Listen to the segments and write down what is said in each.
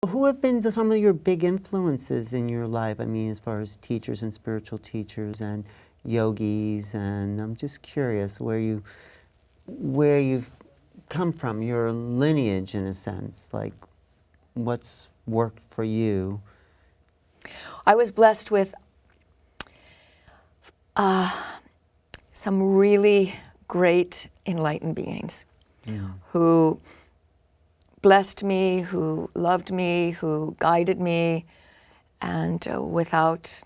who have been some of your big influences in your life? I mean, as far as teachers and spiritual teachers and yogis, and I'm just curious where you've come from, your lineage in a sense, like what's worked for you. I was blessed with some really great enlightened beings who blessed me, who loved me, who guided me, and without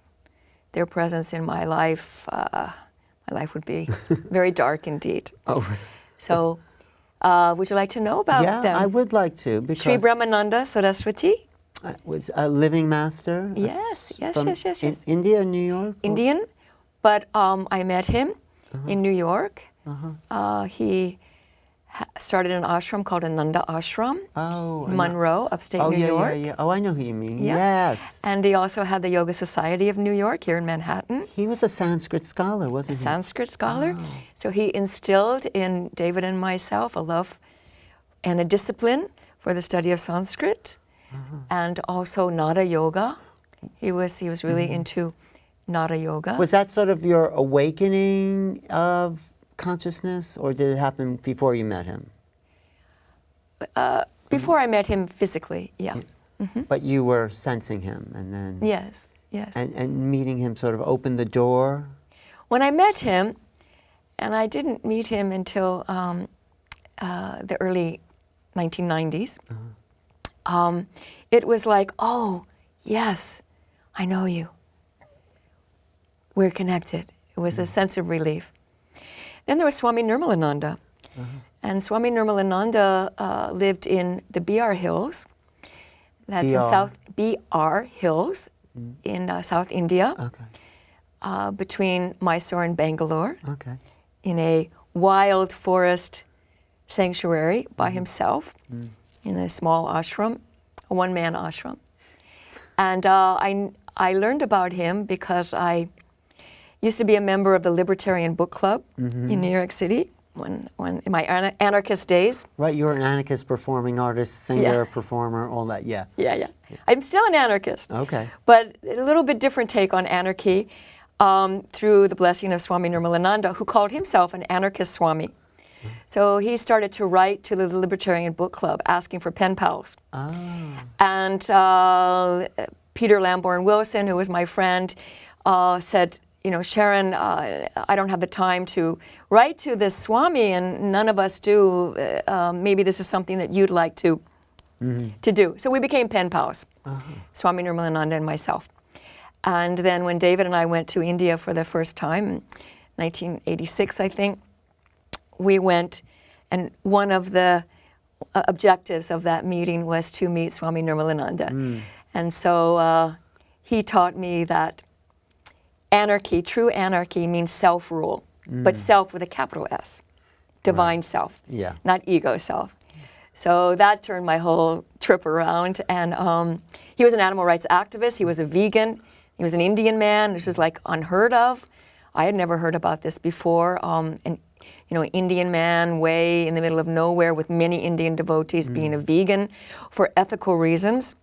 their presence in my life would be very dark indeed. Oh. So, would you like to know about them? Yeah, I would like to, because Sri Brahmananda Saraswati was a living master. Yes. India, New York. Indian, but I met him in New York. He started an ashram called Ananda Ashram in Monroe, upstate New York. Yeah. Oh, I know who you mean. Yeah. Yes. And he also had the Yoga Society of New York here in Manhattan. He was a Sanskrit scholar, wasn't he? Sanskrit scholar. Oh. So he instilled in David and myself a love and a discipline for the study of Sanskrit, and also Nada Yoga. He was really into Nada Yoga. Was that sort of your awakening of consciousness, or did it happen before you met him? Before I met him physically, yeah. But you were sensing him, and then... Yes. And meeting him sort of opened the door? When I met him, and I didn't meet him until the early 1990s, it was like, oh, yes, I know you. We're connected. It was a sense of relief. Then there was Swami Nirmalananda. And Swami Nirmalananda lived in the BR Hills. That's in South BR Hills in South India. Okay. Between Mysore and Bangalore. Okay. In a wild forest sanctuary by himself in a small ashram, a one-man ashram. And I learned about him because I used to be a member of the Libertarian Book Club in New York City when in my anarchist days. Right, you were an anarchist performing artist, singer, performer, all that, yeah. Yeah. I'm still an anarchist. Okay. But a little bit different take on anarchy through the blessing of Swami Nirmalananda, who called himself an anarchist Swami. So he started to write to the Libertarian Book Club asking for pen pals. And Peter Lamborn Wilson, who was my friend, said, you know, Sharon, I don't have the time to write to this Swami, and none of us do. Maybe this is something that you'd like to do. So we became pen pals, Swami Nirmalananda and myself. And then when David and I went to India for the first time, in 1986, I think, we went, and one of the objectives of that meeting was to meet Swami Nirmalananda. And so he taught me that anarchy, true anarchy, means self-rule, but self with a capital S, divine self, not ego self. So that turned my whole trip around. And he was an animal rights activist. He was a vegan. He was an Indian man. This is like unheard of. I had never heard about this before. And you know, an Indian man way in the middle of nowhere with many Indian devotees being a vegan for ethical reasons.